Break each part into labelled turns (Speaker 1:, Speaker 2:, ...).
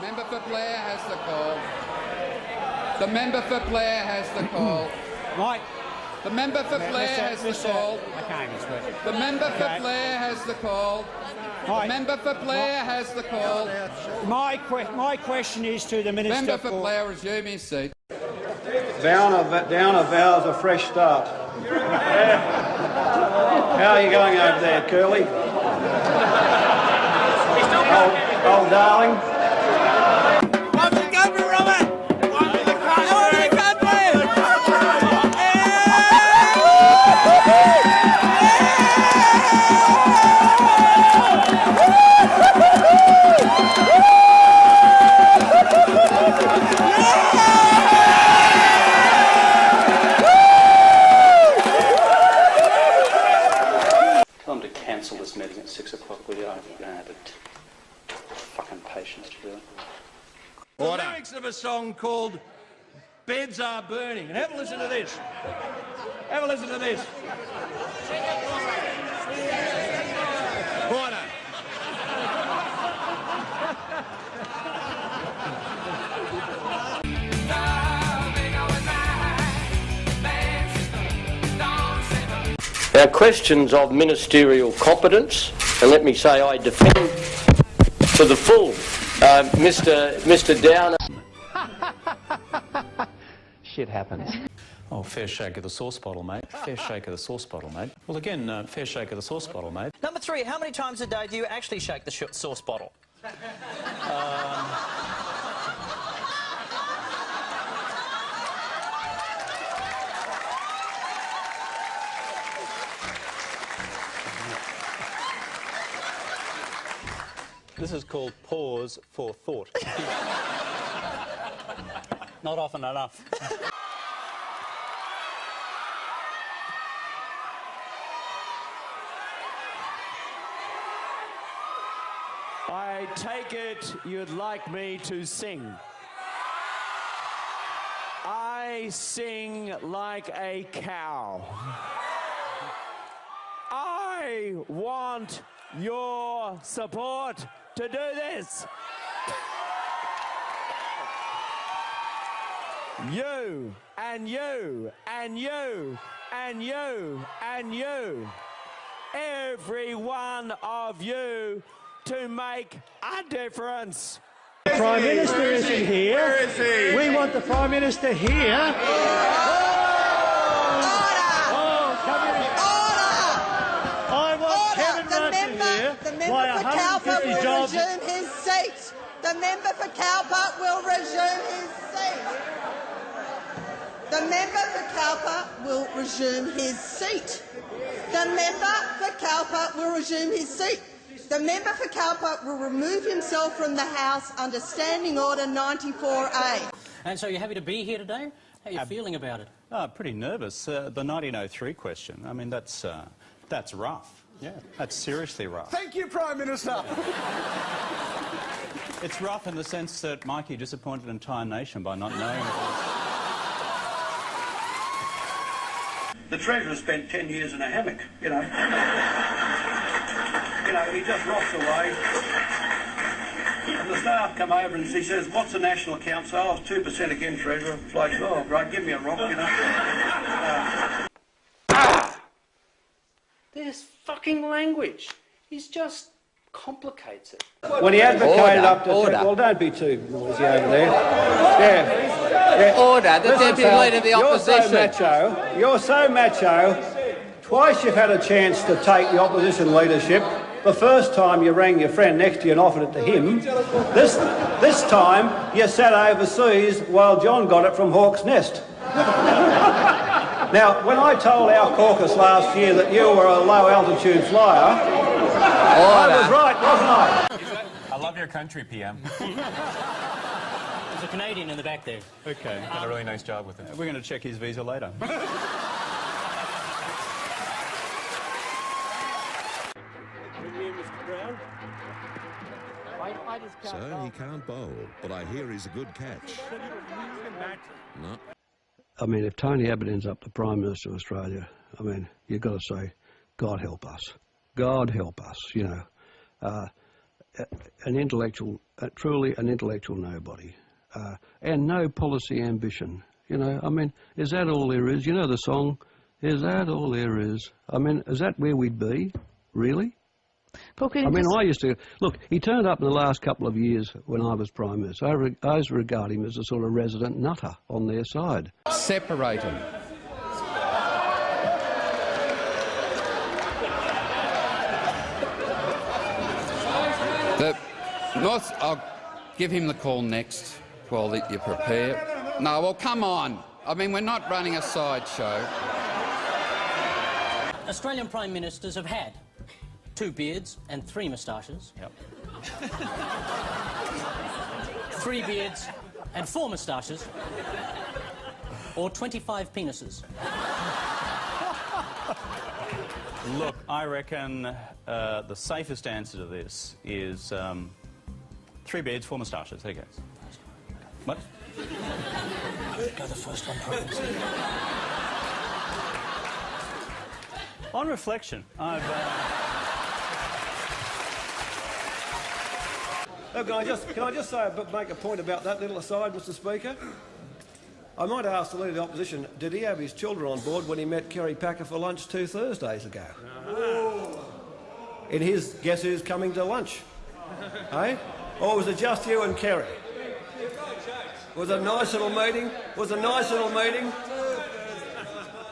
Speaker 1: Member for Blair has the call. The member for Blair has the call.
Speaker 2: Right.
Speaker 1: The member for Blair has the call.
Speaker 2: I can't even swear.
Speaker 1: The member for Blair has the call. The member for Blair has the call.
Speaker 2: My question is to the Minister
Speaker 1: Member for Blair, resume his seat.
Speaker 3: Downer vows a fresh start. How are you going over there, Curly? Old darling.
Speaker 4: One for the country, Robert! One for the country! One for the country!
Speaker 3: Tell them to cancel this meeting at 6 o'clock, will you? I don't have the fucking patience to do it.
Speaker 4: The lyrics of a song called Beds Are Burning. And have a listen to this. Have a listen to this. Righto.
Speaker 5: Now, questions of ministerial competence, and let me say I defend to the full Mr. Downer.
Speaker 6: Shit happens.
Speaker 7: Oh, fair shake of the sauce bottle, mate. Fair shake of the sauce bottle, mate. Well, again, fair shake of the sauce bottle, mate.
Speaker 8: Number 3, how many times a day do you actually shake the sauce bottle?
Speaker 7: This is called pause for thought. Not often enough.
Speaker 4: I take it you'd like me to sing. I sing like a cow. I want your support to do this. You and you and you and you and you. Every one of you to make a difference.
Speaker 2: The Prime Minister isn't here.
Speaker 4: Where is he?
Speaker 2: We want the Prime Minister here.
Speaker 9: The member for Cowper will resume his seat. The member for Cowper will resume his seat. The member for Cowper will resume his seat. The member for Cowper will resume his seat. The member for Cowper will remove himself from the House under Standing Order 94A.
Speaker 8: And so you're happy to be here today? How are you feeling about it?
Speaker 7: Pretty nervous. The 1903 question, I mean, that's rough. Yeah, that's seriously rough.
Speaker 4: Thank you, Prime Minister.
Speaker 7: It's rough in the sense that Mikey disappointed an entire nation by not knowing it.
Speaker 3: The Treasurer spent 10 years in a hammock, you know. He just rots away. And the staff come over and he says, what's the national account? So I was 2% again, Treasurer. Bloke, oh, great, give me a rock, you know.
Speaker 6: This fucking language. He's just complicates it.
Speaker 3: When he advocated up to... Well, don't be too noisy over there. Yeah.
Speaker 6: Order, the Deputy Leader of the Opposition.
Speaker 3: You're so macho. Twice you've had a chance to take the opposition leadership. The first time you rang your friend next to you and offered it to him. This time you sat overseas while John got it from Hawke's Nest. Now, when I told our caucus last year that you were a low-altitude flyer, I was right, wasn't I?
Speaker 7: I love your country, PM.
Speaker 8: There's a Canadian in the back there.
Speaker 7: Okay. Done a really nice job with it. We're going to check his visa later.
Speaker 10: So he can't bowl, but I hear he's a good catch. No.
Speaker 11: I mean, if Tony Abbott ends up the Prime Minister of Australia, I mean, you've got to say, God help us. God help us, you know. an intellectual, truly an intellectual nobody, and no policy ambition. You know, I mean, is that all there is? You know the song, is that all there is? I mean, is that where we'd be, really? I mean, I used to... Look, he turned up in the last couple of years when I was Prime Minister. I always regard him as a sort of resident nutter on their side.
Speaker 1: Separate him. I'll give him the call next while you prepare. No, well, come on. I mean, we're not running a sideshow.
Speaker 8: Australian Prime Ministers have had 2 beards and 3 moustaches.
Speaker 7: Yep.
Speaker 8: 3 beards and 4 moustaches. Or 25 penises.
Speaker 7: Look, I reckon the safest answer to this is 3 beards, 4 moustaches. There you go. What?
Speaker 8: Go the first one, please.
Speaker 7: On reflection, I've...
Speaker 3: Oh, can I just say, make a point about that little aside, Mr. Speaker? I might ask the Leader of the Opposition, did he have his children on board when he met Kerry Packer for lunch 2 Thursdays ago? In his Guess Who's Coming to Lunch? Eh? Or was it just you and Kerry? Was it a nice little meeting? Was it a nice little meeting?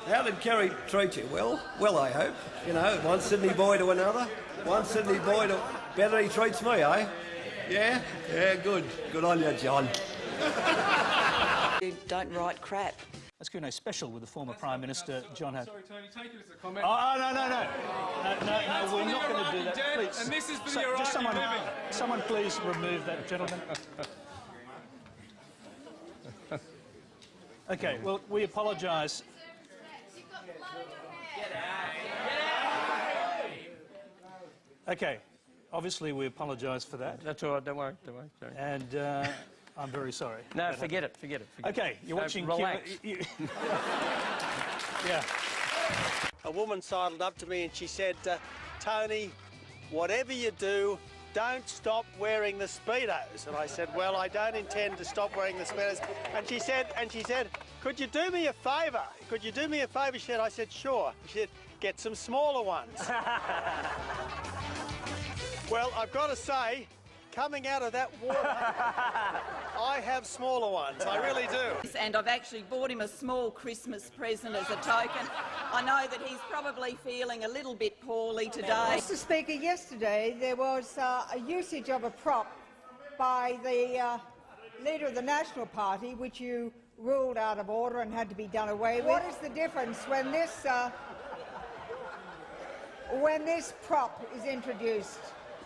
Speaker 3: How did Kerry treat you? Well, I hope. You know, one Sydney boy to another. One Sydney boy to... Better he treats me, eh? Yeah? Yeah, good. Good on you, John.
Speaker 9: You don't write crap.
Speaker 2: Let's go special with the former Prime Minister, John Howard.
Speaker 12: Sorry, Tony, take it as a comment.
Speaker 2: Oh, no, we're not going to do that. Please.
Speaker 12: And this is for your
Speaker 2: just
Speaker 12: living.
Speaker 2: someone please remove that gentleman. Okay, well, we apologise. Okay, obviously we apologise for that.
Speaker 4: That's all right, don't worry. Sorry.
Speaker 2: And I'm very sorry.
Speaker 4: No, forget it.
Speaker 2: Okay, you're watching...
Speaker 4: Relax.
Speaker 2: Yeah.
Speaker 13: A woman sidled up to me and she said, Tony, whatever you do, don't stop wearing the Speedos. And I said, well, I don't intend to stop wearing the Speedos. And she said, could you do me a favour? Could you do me a favour? She said, I said, sure. She said, get some smaller ones. Well, I've got to say, coming out of that water, I have smaller ones. I really do.
Speaker 9: And I've actually bought him a small Christmas present as a token. I know that he's probably feeling a little bit poorly today.
Speaker 14: Mr. Speaker, yesterday there was a usage of a prop by the Leader of the National Party, which you ruled out of order and had to be done away with. What is the difference when this prop is introduced?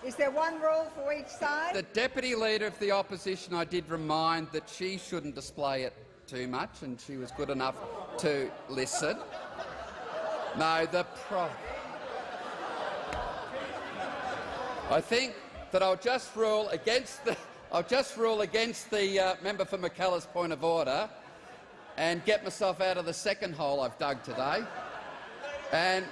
Speaker 14: Is there one rule for each side?
Speaker 1: The Deputy Leader of the Opposition, I did remind that she shouldn't display it too much, and she was good enough to listen. No, the prop. I think that I'll just rule against the member for Mackellar's point of order and get myself out of the second hole I've dug today. And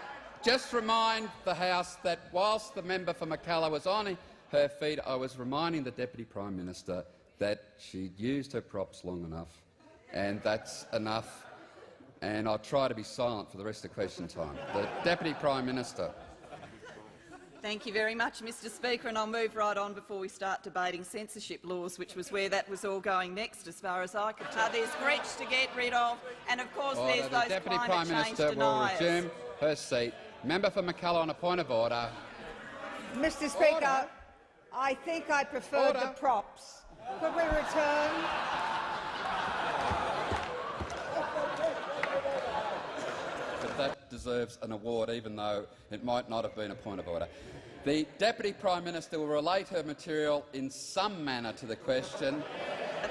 Speaker 1: just remind the House that whilst the member for Mackellar was on her feet, I was reminding the Deputy Prime Minister that she'd used her props long enough, and that's enough. And I'll try to be silent for the rest of question time. The Deputy Prime Minister.
Speaker 9: Thank you very much, Mr. Speaker, and I'll move right on before we start debating censorship laws, which was where that was all going next, as far as I could tell. There's Gretsch to get rid of, and of course there's those
Speaker 1: Deputy
Speaker 9: climate
Speaker 1: Prime
Speaker 9: change
Speaker 1: Minister will
Speaker 9: deniers.
Speaker 1: resume her seat. Member for Mackellar on a point of order.
Speaker 14: Mr. Speaker, I think I preferred the props. Could we return?
Speaker 1: But that deserves an award, even though it might not have been a point of order. The Deputy Prime Minister will relate her material in some manner to the question.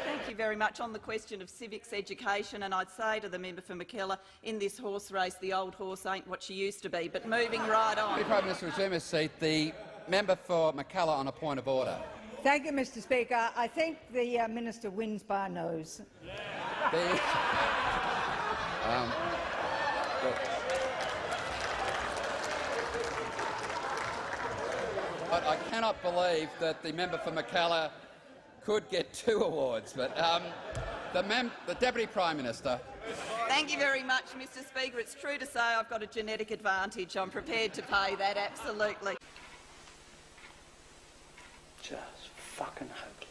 Speaker 9: Thank you very much. On the question of civics education, and I'd say to the member for Mackellar, in this horse race, the old horse ain't what she used to be. But moving right on.
Speaker 1: The Prime Minister resume his seat. The member for Mackellar on a point of order.
Speaker 14: Thank you, Mr. Speaker. I think the Minister wins by a nose.
Speaker 1: But I cannot believe that the member for Mackellar could get 2 awards, but the Deputy Prime Minister.
Speaker 15: Thank you very much, Mr Speaker. It's true to say I've got a genetic advantage. I'm prepared to pay that, absolutely.
Speaker 6: Just fucking hopeless.